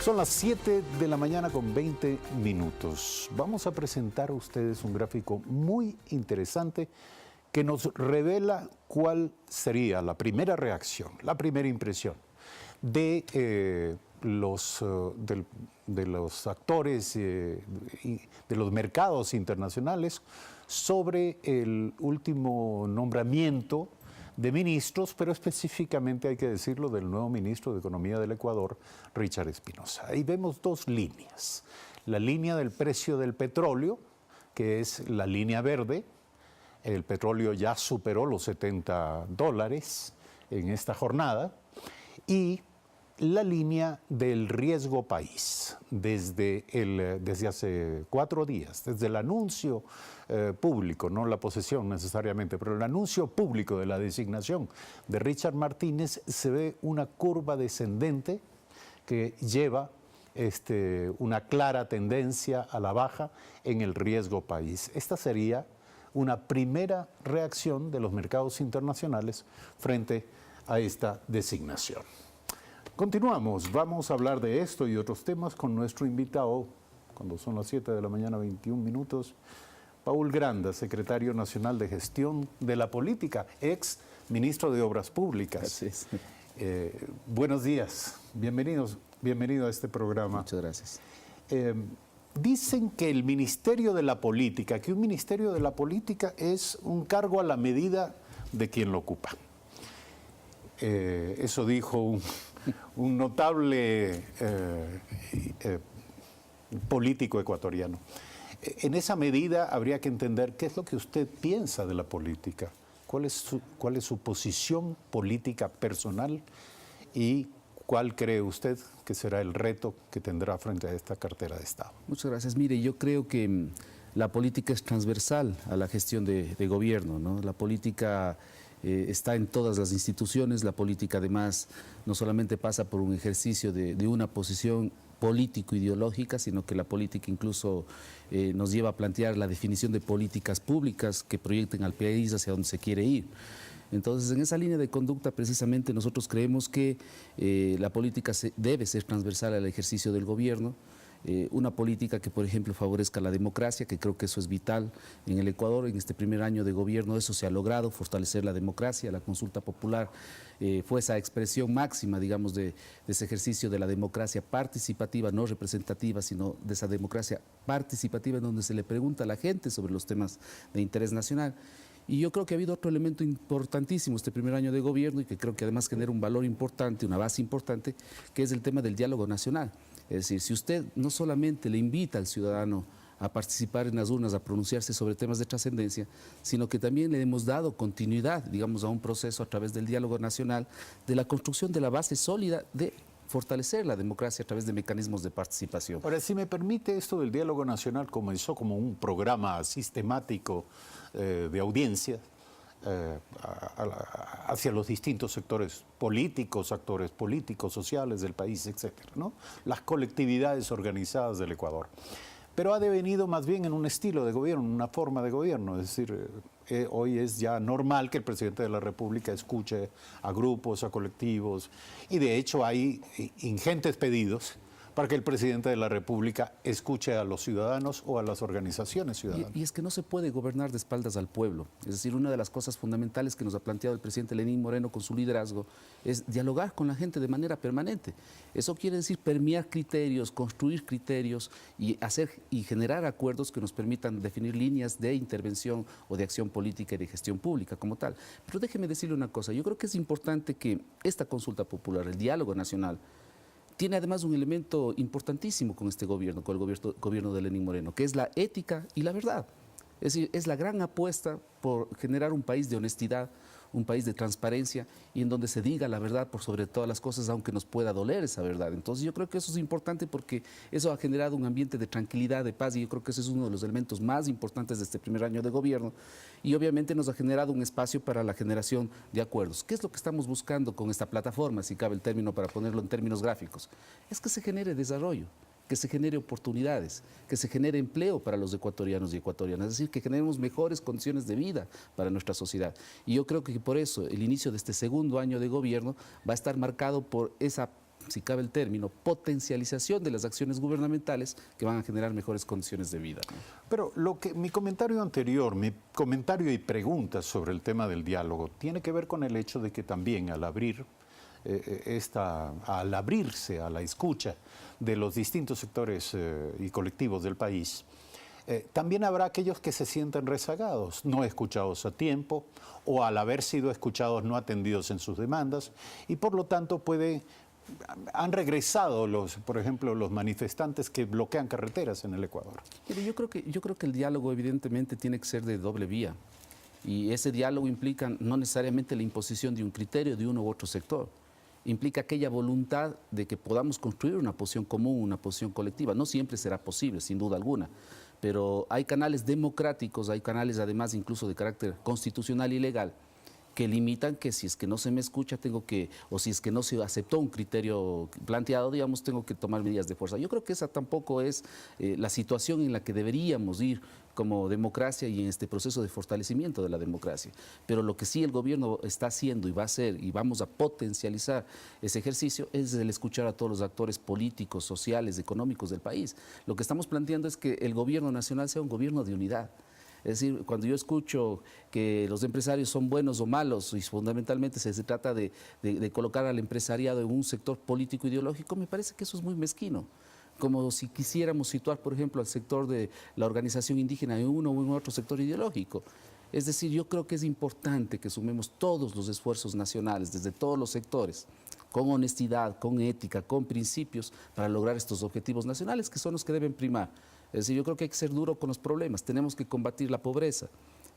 Son las 7 de la mañana con 20 minutos. Vamos a presentar a ustedes un gráfico muy interesante que nos revela cuál sería la primera reacción, la primera impresión de los actores de los mercados internacionales sobre el último nombramiento de ministros, pero específicamente hay que decirlo del nuevo ministro de Economía del Ecuador, Richard Espinosa. Ahí vemos dos líneas. La línea del precio del petróleo, que es la línea verde. El petróleo ya superó los $70 en esta jornada. Y la línea del riesgo país, desde hace 4 días, desde el anuncio público, no la posesión necesariamente, pero el anuncio público de la designación de Richard Martínez, se ve una curva descendente que lleva una clara tendencia a la baja en el riesgo país. Esta sería una primera reacción de los mercados internacionales frente a esta designación. Continuamos, vamos a hablar de esto y otros temas con nuestro invitado, cuando son las 7 de la mañana, 21 minutos, Paul Granda, secretario nacional de Gestión de la Política, ex ministro de Obras Públicas. Así es. Buenos días, bienvenido a este programa. Muchas gracias. Dicen que el Ministerio de la Política, que un Ministerio de la Política es un cargo a la medida de quien lo ocupa. Eso dijo un notable político ecuatoriano. En esa medida habría que entender qué es lo que usted piensa de la política, cuál es su posición política personal y cuál cree usted que será el reto que tendrá frente a esta cartera de Estado. Muchas gracias. Mire, yo creo que la política es transversal a la gestión de gobierno, ¿no? La política está en todas las instituciones. La política además no solamente pasa por un ejercicio de una posición político-ideológica, sino que la política incluso nos lleva a plantear la definición de políticas públicas que proyecten al país hacia donde se quiere ir. Entonces, en esa línea de conducta, precisamente, nosotros creemos que la política debe ser transversal al ejercicio del gobierno. Una política que, por ejemplo, favorezca la democracia, que creo que eso es vital en el Ecuador. En este primer año de gobierno eso se ha logrado, fortalecer la democracia. La consulta popular fue esa expresión máxima, digamos, de ese ejercicio de la democracia participativa, no representativa, sino de esa democracia participativa en donde se le pregunta a la gente sobre los temas de interés nacional. Y yo creo que ha habido otro elemento importantísimo este primer año de gobierno y que creo que además genera un valor importante, una base importante, que es el tema del diálogo nacional. Es decir, si usted no solamente le invita al ciudadano a participar en las urnas, a pronunciarse sobre temas de trascendencia, sino que también le hemos dado continuidad, digamos, a un proceso a través del diálogo nacional, de la construcción de la base sólida de fortalecer la democracia a través de mecanismos de participación. Ahora, si me permite, esto del diálogo nacional comenzó como un programa sistemático de audiencia hacia los distintos sectores políticos, actores políticos, sociales del país, etcétera, ¿no? Las colectividades organizadas del Ecuador. Pero ha devenido más bien en un estilo de gobierno, una forma de gobierno. Es decir, hoy es ya normal que el presidente de la República escuche a grupos, a colectivos, y de hecho hay ingentes pedidos para que el presidente de la República escuche a los ciudadanos o a las organizaciones ciudadanas. Y es que no se puede gobernar de espaldas al pueblo. Es decir, una de las cosas fundamentales que nos ha planteado el presidente Lenín Moreno con su liderazgo es dialogar con la gente de manera permanente. Eso quiere decir permear criterios, construir criterios y generar acuerdos que nos permitan definir líneas de intervención o de acción política y de gestión pública como tal. Pero déjeme decirle una cosa, yo creo que es importante que esta consulta popular, el diálogo nacional, tiene además un elemento importantísimo con este gobierno, con el gobierno de Lenín Moreno, que es la ética y la verdad. Es decir, es la gran apuesta por generar un país de honestidad, un país de transparencia y en donde se diga la verdad por sobre todas las cosas, aunque nos pueda doler esa verdad. Entonces yo creo que eso es importante porque eso ha generado un ambiente de tranquilidad, de paz, y yo creo que ese es uno de los elementos más importantes de este primer año de gobierno, y obviamente nos ha generado un espacio para la generación de acuerdos. ¿Qué es lo que estamos buscando con esta plataforma, si cabe el término para ponerlo en términos gráficos? Es que se genere desarrollo, que se genere oportunidades, que se genere empleo para los ecuatorianos y ecuatorianas, es decir, que generemos mejores condiciones de vida para nuestra sociedad. Y yo creo que por eso el inicio de este segundo año de gobierno va a estar marcado por esa si cabe el término, potencialización de las acciones gubernamentales que van a generar mejores condiciones de vida, ¿no? Pero mi comentario anterior, mi comentario y pregunta sobre el tema del diálogo, tiene que ver con el hecho de que también al abrirse a la escucha de los distintos sectores y colectivos del país, también habrá aquellos que se sientan rezagados, no escuchados a tiempo o al haber sido escuchados no atendidos en sus demandas y por lo tanto han regresado por ejemplo, los manifestantes que bloquean carreteras en el Ecuador. Pero yo creo que el diálogo evidentemente tiene que ser de doble vía y ese diálogo implica no necesariamente la imposición de un criterio de uno u otro sector. Implica aquella voluntad de que podamos construir una posición común, una posición colectiva. No siempre será posible, sin duda alguna, pero hay canales democráticos, hay canales además incluso de carácter constitucional y legal que limitan que si es que no se me escucha o si es que no se aceptó un criterio planteado, digamos, tengo que tomar medidas de fuerza. Yo creo que esa tampoco es la situación en la que deberíamos ir como democracia y en este proceso de fortalecimiento de la democracia. Pero lo que sí el gobierno está haciendo y va a hacer y vamos a potencializar ese ejercicio es el escuchar a todos los actores políticos, sociales, económicos del país. Lo que estamos planteando es que el gobierno nacional sea un gobierno de unidad. Es decir, cuando yo escucho que los empresarios son buenos o malos y fundamentalmente se trata de colocar al empresariado en un sector político ideológico, me parece que eso es muy mezquino. Como si quisiéramos situar, por ejemplo, al sector de la organización indígena en uno o en otro sector ideológico. Es decir, yo creo que es importante que sumemos todos los esfuerzos nacionales, desde todos los sectores, con honestidad, con ética, con principios, para lograr estos objetivos nacionales que son los que deben primar. Es decir, yo creo que hay que ser duro con los problemas, tenemos que combatir la pobreza,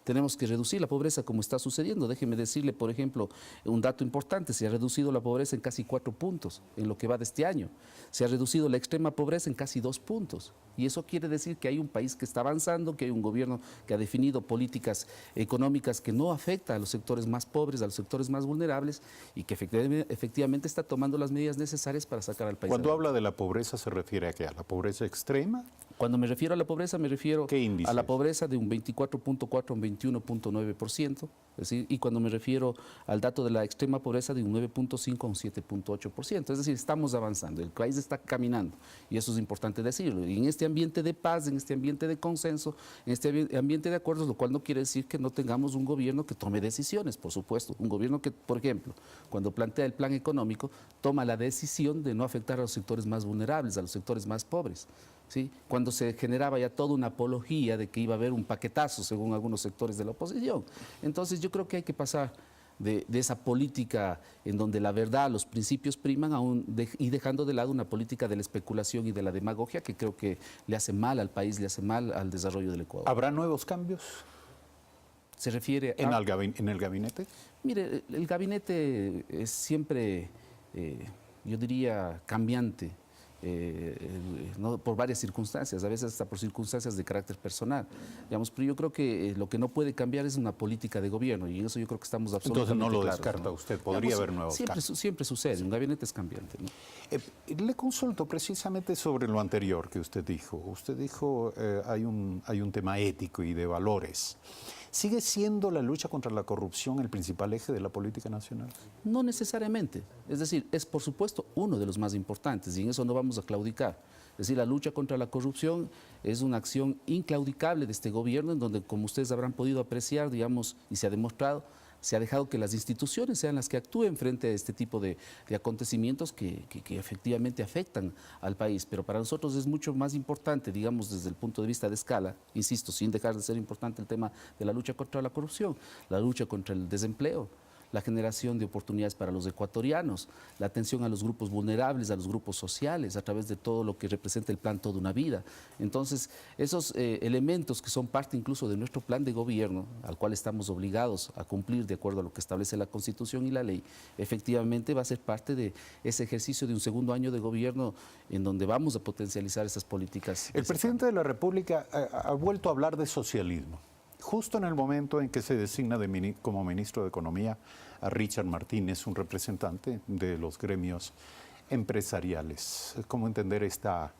tenemos que reducir la pobreza como está sucediendo. Déjeme decirle, por ejemplo, un dato importante, se ha reducido la pobreza en casi 4 puntos en lo que va de este año, se ha reducido la extrema pobreza en casi 2 puntos. Y eso quiere decir que hay un país que está avanzando, que hay un gobierno que ha definido políticas económicas que no afectan a los sectores más pobres, a los sectores más vulnerables y que efectivamente está tomando las medidas necesarias para sacar al país. Cuando habla de la pobreza, ¿se refiere a qué? ¿A la pobreza extrema? Cuando me refiero a la pobreza, me refiero a la ¿Qué pobreza de un 24.4 a un 21.9%, es decir, y cuando me refiero al dato de la extrema pobreza de un 9.5 a un 7.8%. Es decir, estamos avanzando, el país está caminando y eso es importante decirlo. Y en este ambiente de paz, en este ambiente de consenso, en este ambiente de acuerdos, lo cual no quiere decir que no tengamos un gobierno que tome decisiones, por supuesto. Un gobierno que, por ejemplo, cuando plantea el plan económico, toma la decisión de no afectar a los sectores más vulnerables, a los sectores más pobres. ¿Sí? Cuando se generaba ya toda una apología de que iba a haber un paquetazo según algunos sectores de la oposición. Entonces yo creo que hay que pasar de esa política en donde la verdad, los principios priman y dejando de lado una política de la especulación y de la demagogia que creo que le hace mal al país, le hace mal al desarrollo del Ecuador. ¿Habrá nuevos cambios? ¿Se refiere en el gabinete? Mire, el gabinete es siempre, yo diría, cambiante. No, por varias circunstancias, a veces hasta por circunstancias de carácter personal, digamos, pero yo creo que lo que no puede cambiar es una política de gobierno y en eso yo creo que estamos absolutamente claros. Entonces no lo claros, descarta ¿no? usted, podría haber nuevos cambios. Siempre sucede, un gabinete es cambiante, ¿no? Le consulto precisamente sobre lo anterior que usted dijo. Usted dijo hay un tema ético y de valores. ¿Sigue siendo la lucha contra la corrupción el principal eje de la política nacional? No necesariamente. Es decir, es por supuesto uno de los más importantes y en eso no vamos a claudicar. Es decir, la lucha contra la corrupción es una acción inclaudicable de este gobierno en donde, como ustedes habrán podido apreciar, digamos, y se ha demostrado, se ha dejado que las instituciones sean las que actúen frente a este tipo de acontecimientos que efectivamente afectan al país. Pero para nosotros es mucho más importante, digamos, desde el punto de vista de escala, insisto, sin dejar de ser importante el tema de la lucha contra la corrupción, la lucha contra el desempleo, la generación de oportunidades para los ecuatorianos, la atención a los grupos vulnerables, a los grupos sociales, a través de todo lo que representa el plan Toda una Vida. Entonces, esos elementos que son parte incluso de nuestro plan de gobierno, al cual estamos obligados a cumplir de acuerdo a lo que establece la Constitución y la ley, efectivamente va a ser parte de ese ejercicio de un segundo año de gobierno en donde vamos a potencializar esas políticas. El presidente de la República ha vuelto a hablar de socialismo. Justo en el momento en que se designa como ministro de Economía a Richard Martínez, un representante de los gremios empresariales. ¿Cómo entender esta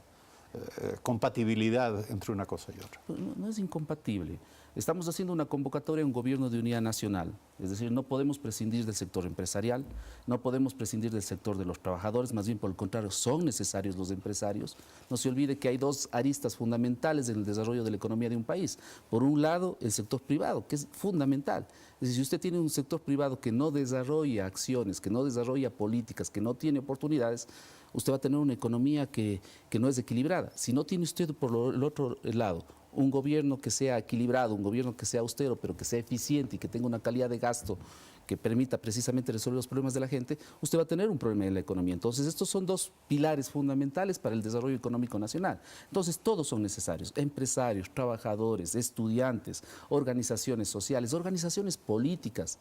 compatibilidad entre una cosa y otra. No es incompatible. Estamos haciendo una convocatoria a un gobierno de unidad nacional, es decir, no podemos prescindir del sector empresarial, no podemos prescindir del sector de los trabajadores, más bien por el contrario, son necesarios los empresarios. No se olvide que hay dos aristas fundamentales en el desarrollo de la economía de un país. Por un lado, el sector privado, que es fundamental. Es decir, si usted tiene un sector privado que no desarrolla acciones, que no desarrolla políticas, que no tiene oportunidades, usted va a tener una economía que no es equilibrada. Si no tiene usted por el otro lado un gobierno que sea equilibrado, un gobierno que sea austero, pero que sea eficiente y que tenga una calidad de gasto que permita precisamente resolver los problemas de la gente, usted va a tener un problema en la economía. Entonces, estos son dos pilares fundamentales para el desarrollo económico nacional. Entonces, todos son necesarios, empresarios, trabajadores, estudiantes, organizaciones sociales, organizaciones políticas,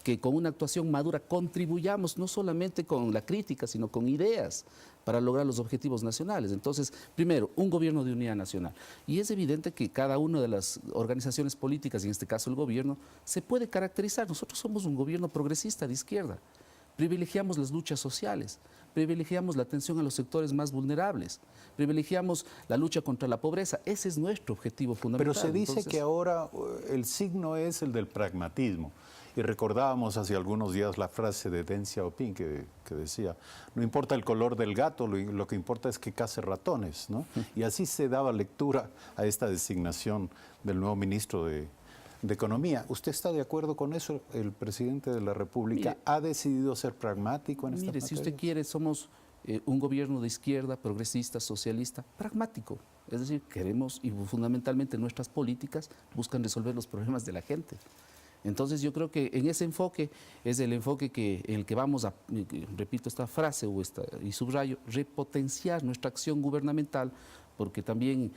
que con una actuación madura contribuyamos no solamente con la crítica, sino con ideas para lograr los objetivos nacionales. Entonces, primero, un gobierno de unidad nacional. Y es evidente que cada una de las organizaciones políticas, y en este caso el gobierno, se puede caracterizar. Nosotros somos un gobierno progresista de izquierda. Privilegiamos las luchas sociales, privilegiamos la atención a los sectores más vulnerables, privilegiamos la lucha contra la pobreza. Ese es nuestro objetivo fundamental. Pero se dice que ahora el signo es el del pragmatismo. Y recordábamos hace algunos días la frase de Deng Xiaoping que decía, no importa el color del gato, lo que importa es que case ratones, ¿no? Y así se daba lectura a esta designación del nuevo ministro de Economía. ¿Usted está de acuerdo con eso? ¿El presidente de la República ha decidido ser pragmático en esta materia? Si usted quiere, somos un gobierno de izquierda, progresista, socialista, pragmático. Es decir, queremos, y fundamentalmente nuestras políticas buscan resolver los problemas de la gente. Entonces yo creo que en ese enfoque es el enfoque en el que vamos a, repito esta frase y subrayo, repotenciar nuestra acción gubernamental, porque también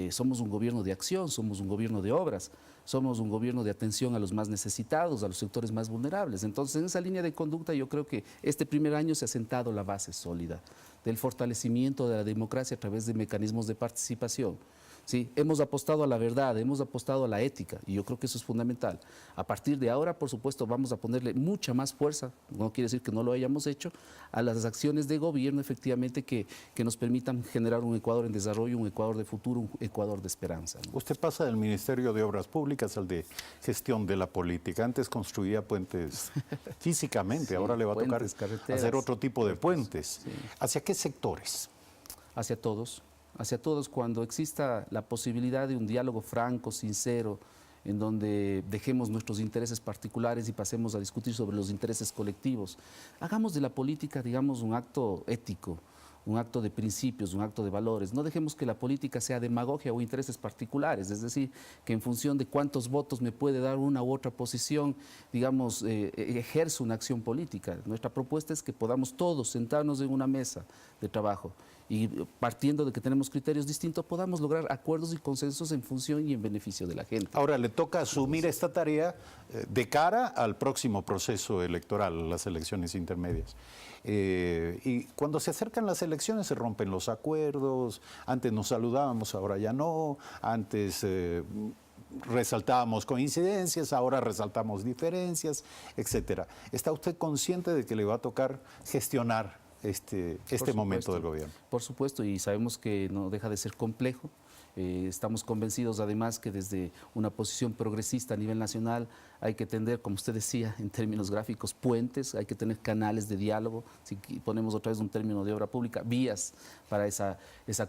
somos un gobierno de acción, somos un gobierno de obras, somos un gobierno de atención a los más necesitados, a los sectores más vulnerables. Entonces, en esa línea de conducta yo creo que este primer año se ha sentado la base sólida del fortalecimiento de la democracia a través de mecanismos de participación. ¿Sí? Hemos apostado a la verdad, hemos apostado a la ética, y yo creo que eso es fundamental. A partir de ahora, por supuesto, vamos a ponerle mucha más fuerza, no quiere decir que no lo hayamos hecho, a las acciones de gobierno efectivamente que nos permitan generar un Ecuador en desarrollo, un Ecuador de futuro, un Ecuador de esperanza, ¿no? Usted pasa del Ministerio de Obras Públicas al de Gestión de la Política. Antes construía puentes físicamente, sí, ahora le va a tocar hacer otro tipo de puentes. Sí. ¿Hacia qué sectores? Hacia todos. Hacia todos, cuando exista la posibilidad de un diálogo franco, sincero, en donde dejemos nuestros intereses particulares y pasemos a discutir sobre los intereses colectivos. Hagamos de la política, digamos, un acto ético, un acto de principios, un acto de valores. No dejemos que la política sea demagogia o intereses particulares, es decir, que en función de cuántos votos me puede dar una u otra posición, digamos, ejerzo una acción política. Nuestra propuesta es que podamos todos sentarnos en una mesa de trabajo y partiendo de que tenemos criterios distintos, podamos lograr acuerdos y consensos en función y en beneficio de la gente. Ahora le toca asumir esta tarea de cara al próximo proceso electoral, las elecciones intermedias. Y cuando se acercan las elecciones se rompen los acuerdos, antes nos saludábamos, ahora ya no, antes resaltábamos coincidencias, ahora resaltamos diferencias, etcétera. ¿Está usted consciente de que le va a tocar gestionar este momento del gobierno? Por supuesto, y sabemos que no deja de ser complejo. Estamos convencidos además que desde una posición progresista a nivel nacional hay que tender, como usted decía, en términos gráficos, puentes, hay que tener canales de diálogo, si ponemos otra vez un término de obra pública, vías para esa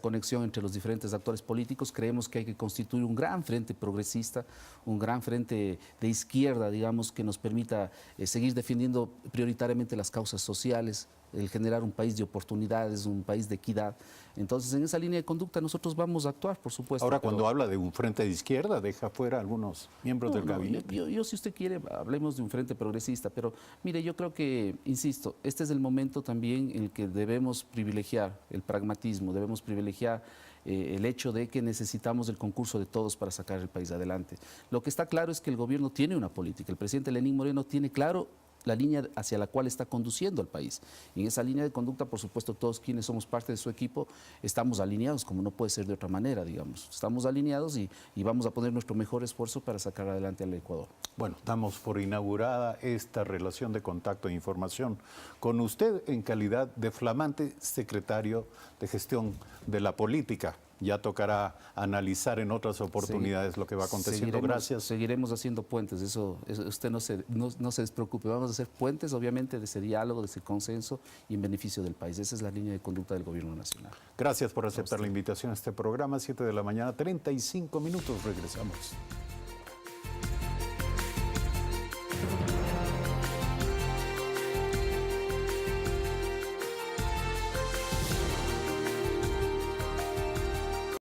conexión entre los diferentes actores políticos. Creemos que hay que constituir un gran frente progresista, un gran frente de izquierda, digamos, que nos permita seguir defendiendo prioritariamente las causas sociales, el generar un país de oportunidades, un país de equidad. Entonces, en esa línea de conducta nosotros vamos a actuar, por supuesto. Ahora, cuando habla de un frente de izquierda, deja fuera algunos miembros del gabinete. Yo, si usted quiere, hablemos de un frente progresista, pero mire, yo creo que, insisto, este es el momento también en el que debemos privilegiar el pragmatismo, debemos privilegiar el hecho de que necesitamos el concurso de todos para sacar el país adelante. Lo que está claro es que el gobierno tiene una política, el presidente Lenín Moreno tiene claro la línea hacia la cual está conduciendo al país. Y en esa línea de conducta, por supuesto, todos quienes somos parte de su equipo estamos alineados, como no puede ser de otra manera, digamos. Estamos alineados y vamos a poner nuestro mejor esfuerzo para sacar adelante al Ecuador. Bueno, damos por inaugurada esta relación de contacto e información con usted en calidad de flamante secretario de Gestión de la Política ya tocará analizar en otras oportunidades lo que va aconteciendo. Gracias. Seguiremos haciendo puentes, eso usted no se despreocupe. Vamos a hacer puentes, obviamente, de ese diálogo, de ese consenso y en beneficio del país. Esa es la línea de conducta del Gobierno Nacional. Gracias por aceptar la invitación a este programa. 7 de la mañana, 35 minutos. Regresamos.